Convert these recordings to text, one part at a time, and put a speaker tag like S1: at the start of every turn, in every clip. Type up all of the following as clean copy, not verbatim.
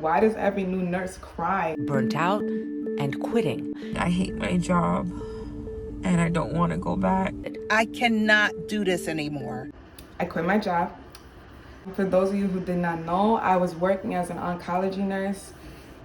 S1: why does every new nurse cry?
S2: Burnt out and quitting.
S3: I hate my job and I don't want to go back.
S4: I cannot do this anymore.
S1: I quit my job. For those of you who did not know, I was working as an oncology nurse,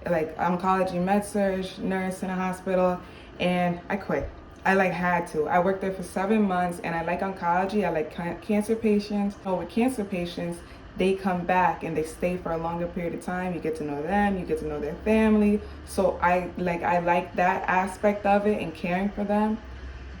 S1: like oncology medsurg nurse in a hospital, and I quit. I had to. I worked there for 7 months, and I like oncology. I like cancer patients. With cancer patients, they come back and they stay for a longer period of time. You get to know them, you get to know their family. So I like that aspect of it and caring for them.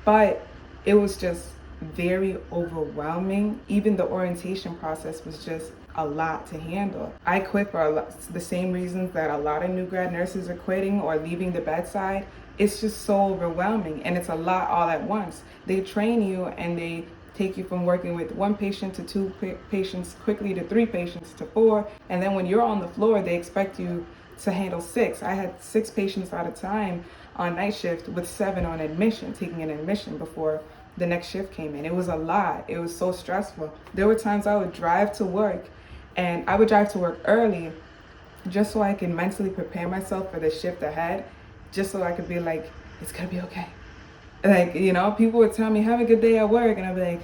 S1: But it was just very overwhelming. Even the orientation process was just a lot to handle. I quit for the same reasons that a lot of new grad nurses are quitting or leaving the bedside. It's just so overwhelming, and it's a lot all at once. They train you and they take you from working with 1 patient to 2 patients quickly to 3 patients to 4, and then when you're on the floor, they expect you to handle 6. I had 6 patients at a time on night shift with 7 on admission, taking an admission before the next shift came in. It was a lot. It was so stressful. There were times I would drive to work, and I would drive to work early just so I can mentally prepare myself for the shift ahead, just so I could be like, it's gonna be okay. People would tell me, have a good day at work, and I'd be like,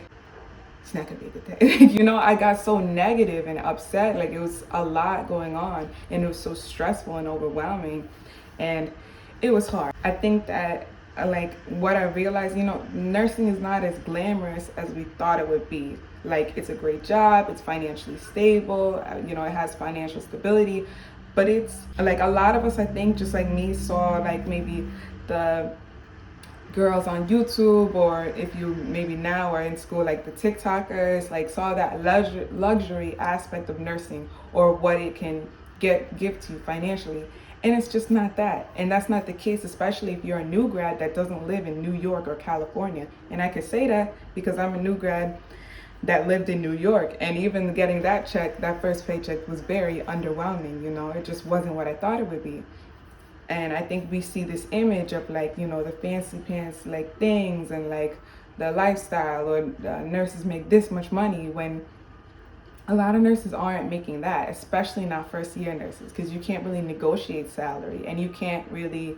S1: it's not gonna be a good day. I got so negative and upset. It was a lot going on, and it was so stressful and overwhelming, and it was hard. I think that what I realized, nursing is not as glamorous as we thought it would be. It's a great job, it's financially stable, it has financial stability, but it's a lot of us, I think, just like me, saw maybe the girls on YouTube, or if you maybe now are in school, the TikTokers, saw that luxury aspect of nursing, or what it can give to you financially. And it's just not that. And that's not the case, especially if you're a new grad that doesn't live in New York or California. And I can say that because I'm a new grad that lived in New York. And even getting that check, that first paycheck, was very underwhelming. It just wasn't what I thought it would be. And I think we see this image of the fancy pants things and the lifestyle, or nurses make this much money, when a lot of nurses aren't making that, especially not first year nurses, because you can't really negotiate salary, and you can't really,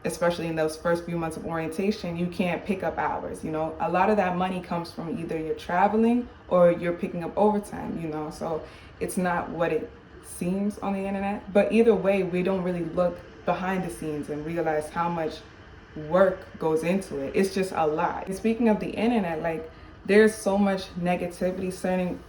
S1: especially in those first few months of orientation, you can't pick up hours. A lot of that money comes from either you're traveling or you're picking up overtime, so it's not what it seems on the internet. But either way, we don't really look behind the scenes and realize how much work goes into it. It's just a lot. And speaking of the internet, there's so much negativity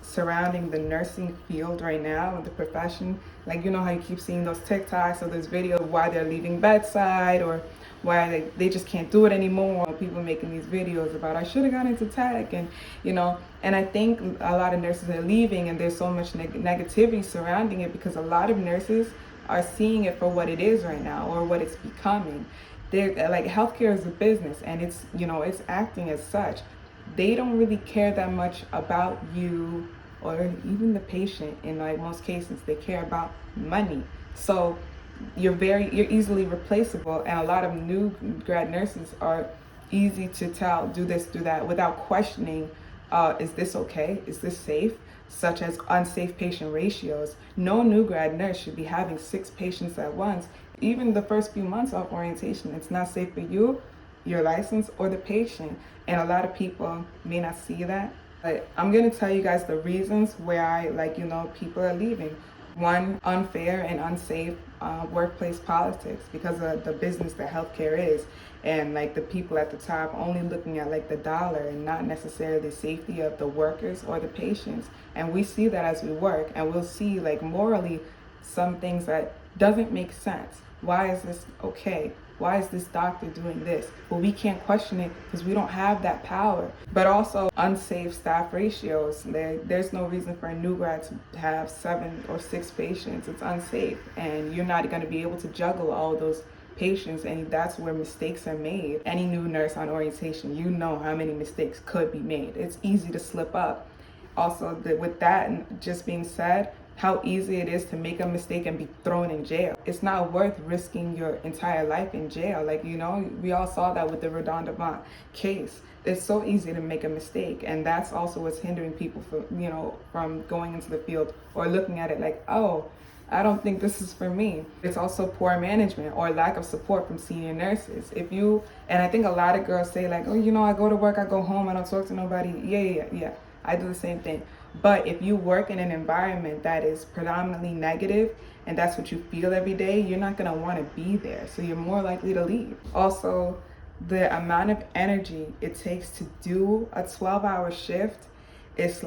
S1: surrounding the nursing field right now, the profession. How you keep seeing those TikToks or those videos of why they're leaving bedside, or why they just can't do it anymore. People making these videos about, I should have gone into tech, and and I think a lot of nurses are leaving, and there's so much negativity surrounding it because a lot of nurses are seeing it for what it is right now, or what it's becoming. They're healthcare is a business, and it's it's acting as such. They don't really care that much about you or even the patient. In most cases, they care about money. So you're easily replaceable, and a lot of new grad nurses are easy to tell, do this, do that, without questioning, is this okay? Is this safe? Such as unsafe patient ratios. No new grad nurse should be having 6 patients at once. Even the first few months of orientation, it's not safe for you, your license, or the patient. And a lot of people may not see that. But I'm gonna tell you guys the reasons why people are leaving. 1, unfair and unsafe workplace politics, because of the business that healthcare is, and the people at the top only looking at the dollar and not necessarily the safety of the workers or the patients. And we see that as we work, and we'll see morally some things that doesn't make sense. Why is this okay? Why is this doctor doing this? Well, we can't question it because we don't have that power. But also unsafe staff ratios. There's no reason for a new grad to have 7 or 6 patients. It's unsafe, and you're not going to be able to juggle all those patients, and that's where mistakes are made. Any new nurse on orientation, how many mistakes could be made. It's easy to slip up. Also, with that just being said, how easy it is to make a mistake and be thrown in jail. It's not worth risking your entire life in jail. We all saw that with the Redondavant case. It's so easy to make a mistake, and that's also what's hindering people from going into the field, or looking at it oh, I don't think this is for me. It's also poor management or lack of support from senior nurses. And I think a lot of girls say like, oh, I go to work, I go home, I don't talk to nobody. Yeah. I do the same thing. But if you work in an environment that is predominantly negative and that's what you feel every day, you're not gonna wanna be there. So you're more likely to leave. Also, the amount of energy it takes to do a 12-hour shift is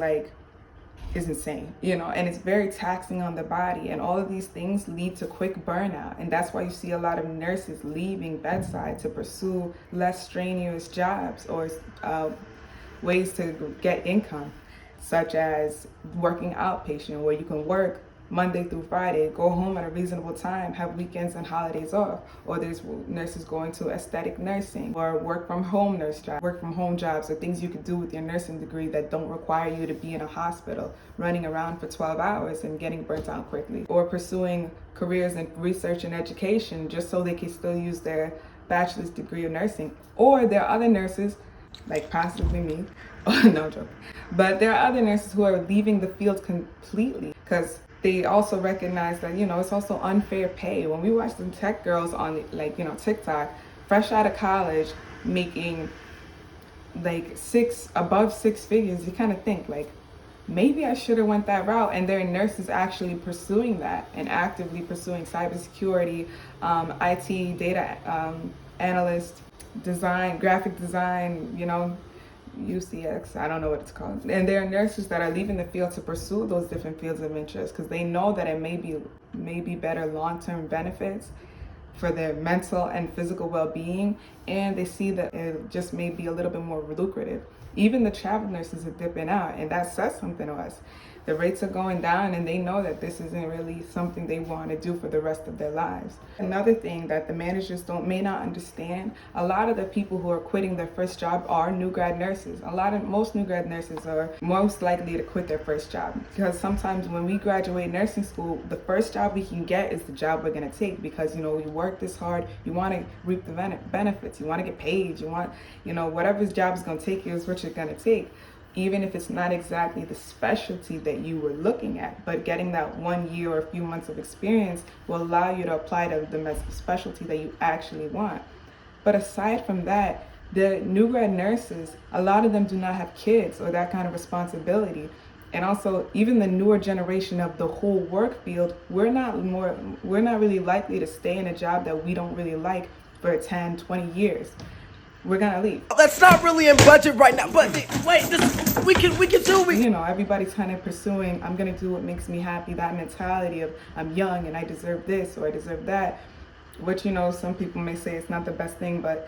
S1: insane, and it's very taxing on the body, and all of these things lead to quick burnout, and that's why you see a lot of nurses leaving bedside to pursue less strenuous jobs or ways to get income, such as working outpatient, where you can work Monday through Friday, go home at a reasonable time, have weekends and holidays off. Or there's nurses going to aesthetic nursing or work from home jobs, or things you could do with your nursing degree that don't require you to be in a hospital, running around for 12 hours and getting burnt out quickly. Or pursuing careers in research and education just so they can still use their bachelor's degree of nursing. Or there are other nurses, like possibly me, no joke, but there are other nurses who are leaving the field completely because they also recognize that, it's also unfair pay. When we watch some tech girls on TikTok, fresh out of college, making above six figures, you kind of think maybe I should have went that route. And there are nurses actually pursuing that and actively pursuing cybersecurity, IT, data analyst, design, graphic design, UCX, I don't know what it's called. And there are nurses that are leaving the field to pursue those different fields of interest because they know that it may be better long-term benefits for their mental and physical well-being, and they see that it just may be a little bit more lucrative. Even the travel nurses are dipping out, and that says something to us. The rates are going down, and they know that this isn't really something they want to do for the rest of their lives. Another thing that the managers may not understand, a lot of the people who are quitting their first job are new grad nurses. Most new grad nurses are most likely to quit their first job because sometimes when we graduate nursing school, the first job we can get is the job we're going to take because, we work this hard, you want to reap the benefits, you want to get paid, you want, whatever job is going to take you is what you're going to take. Even if it's not exactly the specialty that you were looking at, but getting that 1 year or a few months of experience will allow you to apply to the specialty that you actually want. But aside from that, the new grad nurses, a lot of them do not have kids or that kind of responsibility. And also, even the newer generation of the whole work field, we're not really likely to stay in a job that we don't really like for 10, 20 years. We're gonna leave.
S5: That's not really in budget right now, but wait, we can do it.
S1: Everybody's kind of pursuing, I'm gonna do what makes me happy, that mentality of I'm young and I deserve this or I deserve that, which, some people may say it's not the best thing, but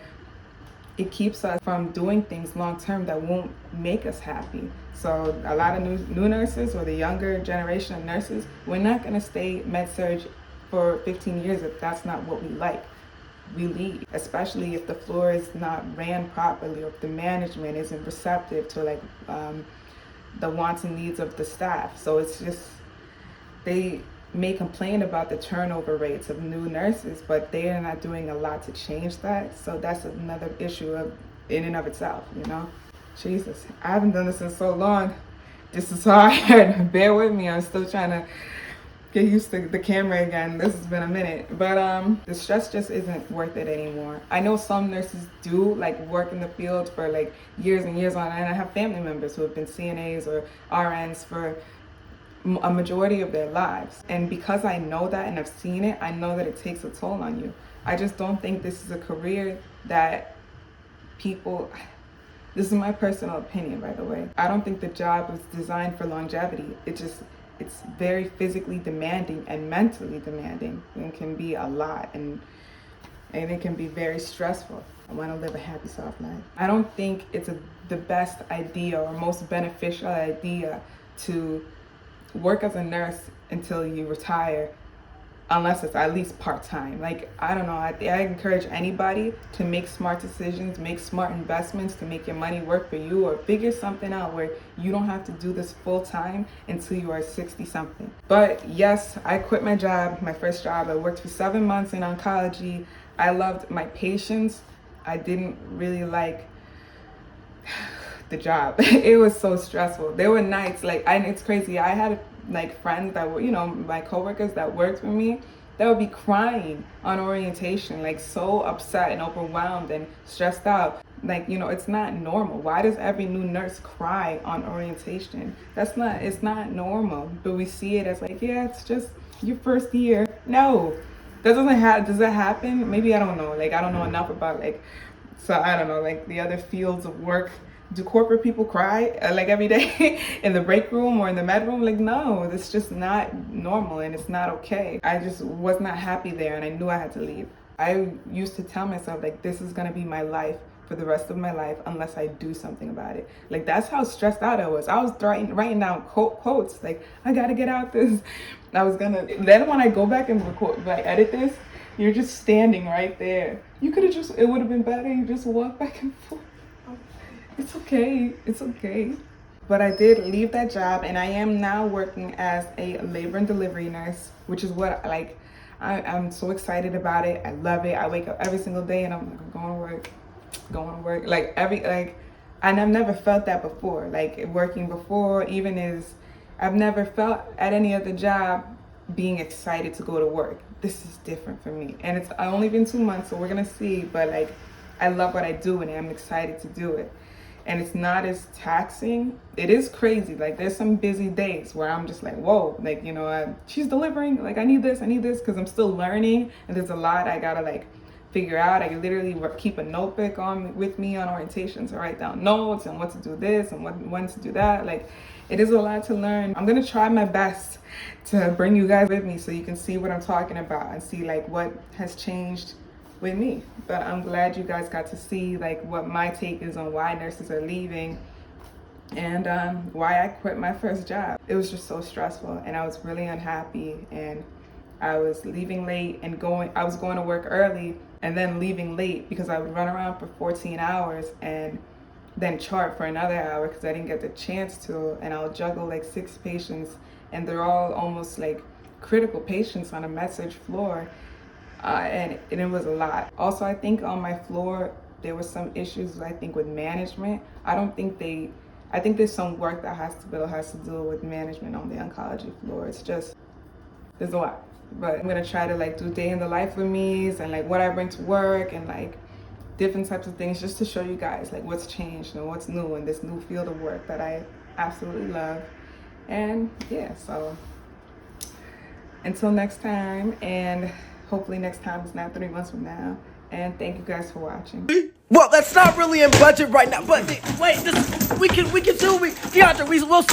S1: it keeps us from doing things long term that won't make us happy. So a lot of new nurses or the younger generation of nurses, we're not gonna stay medsurg for 15 years if that's not what we like. We leave, especially if the floor is not ran properly or if the management isn't receptive to the wants and needs of the staff. So it's just, they may complain about the turnover rates of new nurses, but they are not doing a lot to change that. So that's another issue in and of itself, Jesus, I haven't done this in so long. This is hard. Bear with me, I'm still trying to get used to the camera again. This has been a minute, but the stress just isn't worth it anymore. I know some nurses do work in the field for years and years on end. I have family members who have been CNAs or RNs for a majority of their lives, and because I know that and I've seen it, I know that it takes a toll on you. I just don't think this is a career that this is my personal opinion, by the way. I don't think the job was designed for longevity. It's very physically demanding and mentally demanding, and can be a lot, and it can be very stressful. I want to live a happy, soft life. I don't think it's the best idea or most beneficial idea to work as a nurse until you retire, unless it's at least part-time. I don't know, I encourage anybody to make smart decisions, make smart investments to make your money work for you, or figure something out where you don't have to do this full-time until you are 60-something. But yes, I quit my job, my first job. I worked for 7 months in oncology. I loved my patients. I didn't really like the job. It was so stressful. There were nights, and it's crazy. I had like friends that were, my coworkers that worked with me, that would be crying on orientation, like so upset and overwhelmed and stressed out. Like, it's not normal. Why does every new nurse cry on orientation? It's not normal. But we see it as like, yeah, it's just your first year. No, does that happen? Maybe I don't know. Like, I don't know enough about so I don't know, like the other fields of work. Do corporate people cry like every day in the break room or in the med room? Like, no, it's just not normal and it's not okay. I just was not happy there and I knew I had to leave. I used to tell myself, like, this is gonna be my life for the rest of my life unless I do something about it. Like, that's how stressed out I was. I was writing down quotes, like, I gotta get out this. Then when I go back and record, like, edit this, you're just standing right there. You could have it would have been better, you just walk back and forth. It's okay. But I did leave that job and I am now working as a labor and delivery nurse, which is what I'm so excited about it. I love it. I wake up every single day and I'm like, I'm going to work. And I've never felt that before. Like, working before, I've never felt at any other job being excited to go to work. This is different for me. And it's only been 2 months, so we're gonna see, but I love what I do and I'm excited to do it. And it's not as taxing. It is crazy. Like, there's some busy days where I'm just like, whoa, she's delivering, I need this, because I'm still learning and there's a lot I gotta figure out. I can literally keep a notebook with me on orientation to write down notes and what to do this and when to do that. It is a lot to learn. I'm gonna try my best to bring you guys with me so you can see what I'm talking about and see what has changed with me. But I'm glad you guys got to see what my take is on why nurses are leaving and why I quit my first job. It was just so stressful and I was really unhappy, and I was leaving late and I was going to work early and then leaving late because I would run around for 14 hours and then chart for another hour because I didn't get the chance to, and I'll juggle 6 patients and they're all almost critical patients on a medsurg floor. And it was a lot. Also, I think on my floor, there were some issues, with management. I think there's some work that hospital has to do with management on the oncology floor. It's just, there's a lot. But I'm gonna try to do day in the life with me and what I bring to work and different types of things just to show you guys what's changed and what's new in this new field of work that I absolutely love. And yeah, so until next time, and hopefully next time is not 3 months from now. And thank you guys for watching.
S5: Well, that's not really in budget right now, but wait, we can do DeAndre, we'll see.